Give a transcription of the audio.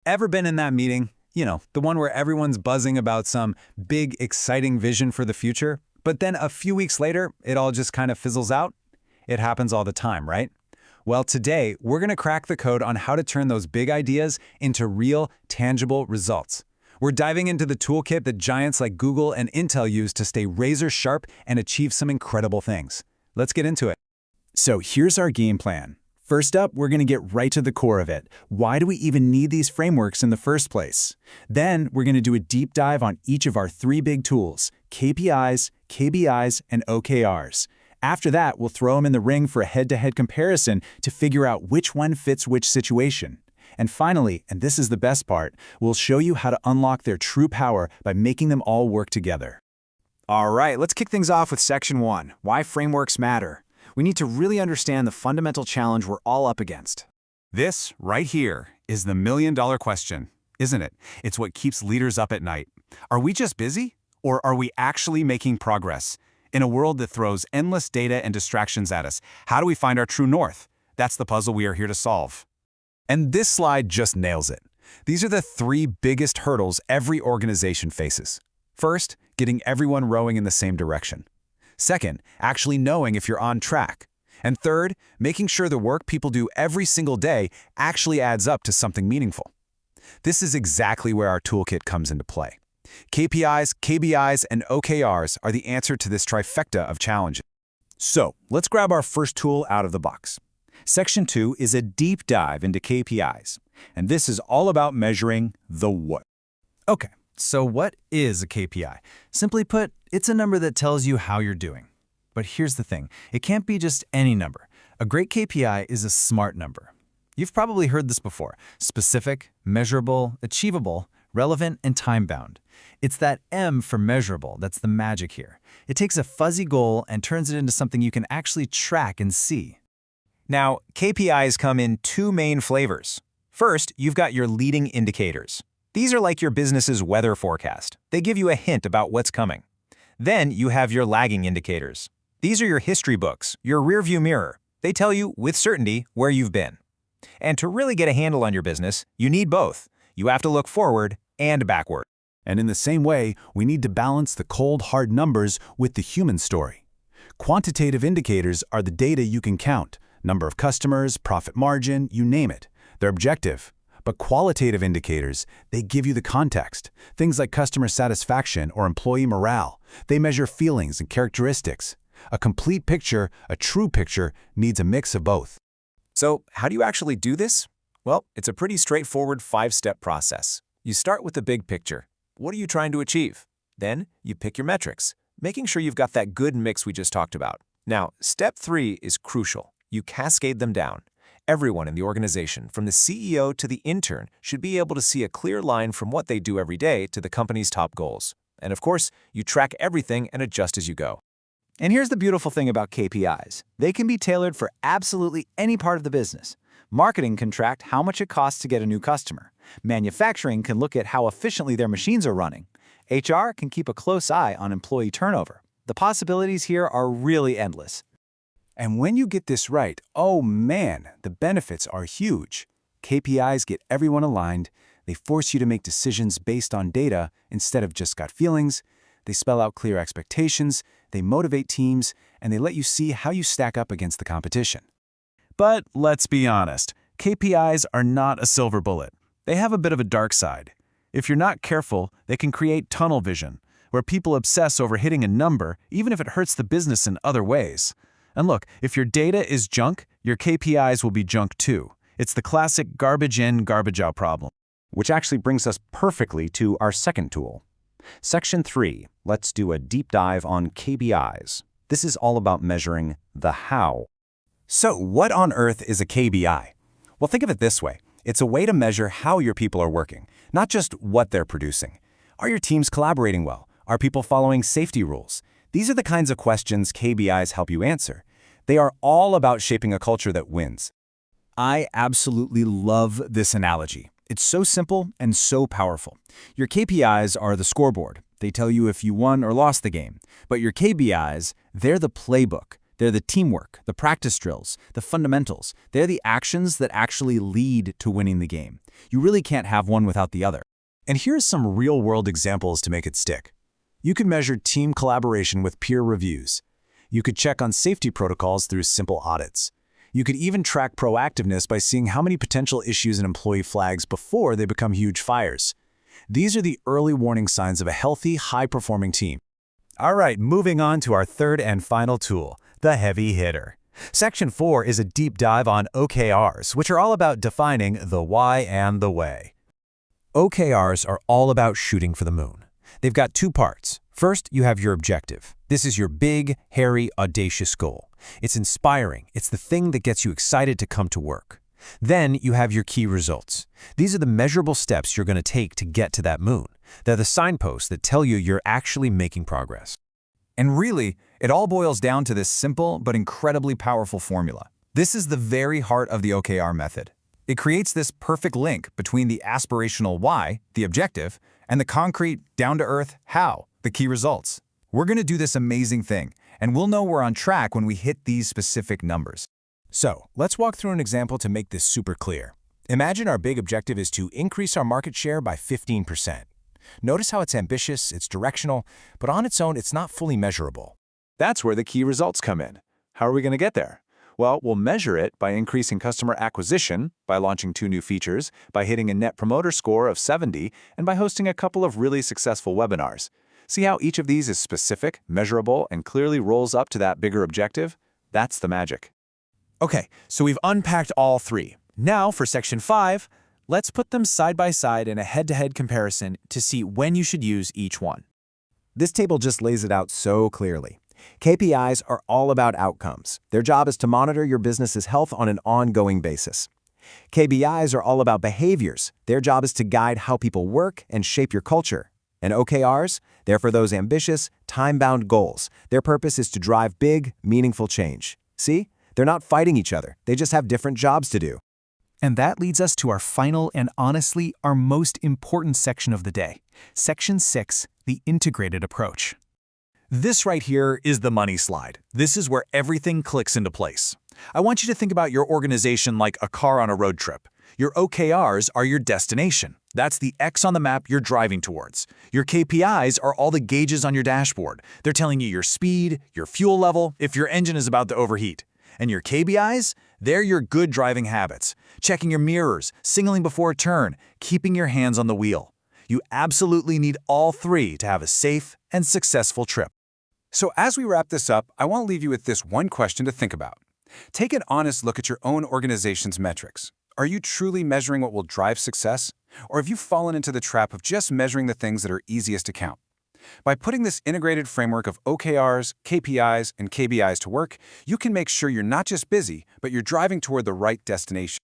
Ever been in that meeting? The one where everyone's buzzing about some big, exciting vision for the future, but then a few weeks later, it all just kind of fizzles out? It happens all the time, right? Well, today, we're going to crack the code on how to turn those big ideas into real, tangible results. We're diving into the toolkit that giants like Google and Intel use to stay razor sharp and achieve some incredible things. Let's get into it. So here's our game plan. First up, we're going to get right to the core of it. Why do we even need these frameworks in the first place? Then we're going to do a deep dive on each of our three big tools: KPIs, KBIs, and OKRs. After that, we'll throw them in the ring for a head-to-head comparison to figure out which one fits which situation. And finally, and this is the best part, we'll show you how to unlock their true power by making them all work together. All right, let's kick things off with Section 1, Why Frameworks Matter. We need to really understand the fundamental challenge we're all up against. This, right here, is the million-dollar question, isn't it? It's what keeps leaders up at night. Are we just busy, or are we actually making progress? In a world that throws endless data and distractions at us, how do we find our true north? That's the puzzle we are here to solve. And this slide just nails it. These are the three biggest hurdles every organization faces. First, getting everyone rowing in the same direction. Second, actually knowing if you're on track. And third, making sure the work people do every single day actually adds up to something meaningful. This is exactly where our toolkit comes into play. KPIs, KBIs, and OKRs are the answer to this trifecta of challenges. So let's grab our first tool out of the box. Section 2 is a deep dive into KPIs, and this is all about measuring the what. Okay, so what is a KPI? Simply put, it's a number that tells you how you're doing. But here's the thing, it can't be just any number. A great KPI is a smart number. You've probably heard this before: specific, measurable, achievable, relevant, and time-bound. It's that M for measurable that's the magic here. It takes a fuzzy goal and turns it into something you can actually track and see. Now, KPIs come in two main flavors. First, you've got your leading indicators. These are like your business's weather forecast. They give you a hint about what's coming. Then you have your lagging indicators. These are your history books, your rearview mirror. They tell you, with certainty, where you've been. And to really get a handle on your business, you need both. You have to look forward and backward. And in the same way, we need to balance the cold, hard numbers with the human story. Quantitative indicators are the data you can count: number of customers, profit margin, you name it. They're objective. But qualitative indicators, they give you the context. Things like customer satisfaction or employee morale. They measure feelings and characteristics. A complete picture, a true picture, needs a mix of both. So, how do you actually do this? Well, it's a pretty straightforward 5-step process. You start with the big picture. What are you trying to achieve? Then, you pick your metrics, making sure you've got that good mix we just talked about. Now, step 3 is crucial. You cascade them down. Everyone in the organization, from the CEO to the intern, should be able to see a clear line from what they do every day to the company's top goals. And of course, you track everything and adjust as you go. And here's the beautiful thing about KPIs. They can be tailored for absolutely any part of the business. Marketing can track how much it costs to get a new customer. Manufacturing can look at how efficiently their machines are running. HR can keep a close eye on employee turnover. The possibilities here are really endless. And when you get this right, oh man, the benefits are huge. KPIs get everyone aligned. They force you to make decisions based on data instead of just gut feelings. They spell out clear expectations. They motivate teams, and they let you see how you stack up against the competition. But let's be honest, KPIs are not a silver bullet. They have a bit of a dark side. If you're not careful, they can create tunnel vision, where people obsess over hitting a number even if it hurts the business in other ways. And look, if your data is junk, your KPIs will be junk too. It's the classic garbage in, garbage out problem. Which actually brings us perfectly to our second tool. Section 3, let's do a deep dive on KBIs. This is all about measuring the how. So what on earth is a KBI? Well, think of it this way. It's a way to measure how your people are working, not just what they're producing. Are your teams collaborating well? Are people following safety rules? These are the kinds of questions KBIs help you answer. They are all about shaping a culture that wins. I absolutely love this analogy. It's so simple and so powerful. Your KPIs are the scoreboard. They tell you if you won or lost the game. But your KBIs, they're the playbook. They're the teamwork, the practice drills, the fundamentals. They're the actions that actually lead to winning the game. You really can't have one without the other. And here's some real-world examples to make it stick. You could measure team collaboration with peer reviews. You could check on safety protocols through simple audits. You could even track proactiveness by seeing how many potential issues an employee flags before they become huge fires. These are the early warning signs of a healthy, high-performing team. All right, moving on to our third and final tool, the heavy hitter. Section 4 is a deep dive on OKRs, which are all about defining the why and the way. OKRs are all about shooting for the moon. They've got two parts. First, you have your objective. This is your big, hairy, audacious goal. It's inspiring. It's the thing that gets you excited to come to work. Then you have your key results. These are the measurable steps you're going to take to get to that moon. They're the signposts that tell you you're actually making progress. And really, it all boils down to this simple but incredibly powerful formula. This is the very heart of the OKR method. It creates this perfect link between the aspirational why, the objective, and the concrete, down-to-earth how, the key results. We're going to do this amazing thing, and we'll know we're on track when we hit these specific numbers. So, let's walk through an example to make this super clear. Imagine our big objective is to increase our market share by 15%. Notice how it's ambitious, it's directional, but on its own, it's not fully measurable. That's where the key results come in. How are we going to get there? Well, we'll measure it by increasing customer acquisition, by launching 2 new features, by hitting a Net Promoter Score of 70, and by hosting a couple of really successful webinars. See how each of these is specific, measurable, and clearly rolls up to that bigger objective? That's the magic. Okay, so we've unpacked all 3. Now for Section 5, let's put them side by side in a head-to-head comparison to see when you should use each one. This table just lays it out so clearly. KPIs are all about outcomes. Their job is to monitor your business's health on an ongoing basis. KBIs are all about behaviors. Their job is to guide how people work and shape your culture. And OKRs, they're for those ambitious, time-bound goals. Their purpose is to drive big, meaningful change. See? They're not fighting each other. They just have different jobs to do. And that leads us to our final and honestly our most important section of the day. Section 6, the integrated approach. This right here is the money slide. This is where everything clicks into place. I want you to think about your organization like a car on a road trip. Your OKRs are your destination. That's the X on the map you're driving towards. Your KPIs are all the gauges on your dashboard. They're telling you your speed, your fuel level, if your engine is about to overheat. And your KBIs? They're your good driving habits. Checking your mirrors, signaling before a turn, keeping your hands on the wheel. You absolutely need all 3 to have a safe and successful trip. So as we wrap this up, I want to leave you with this one question to think about. Take an honest look at your own organization's metrics. Are you truly measuring what will drive success? Or have you fallen into the trap of just measuring the things that are easiest to count? By putting this integrated framework of OKRs, KPIs, and KBIs to work, you can make sure you're not just busy, but you're driving toward the right destination.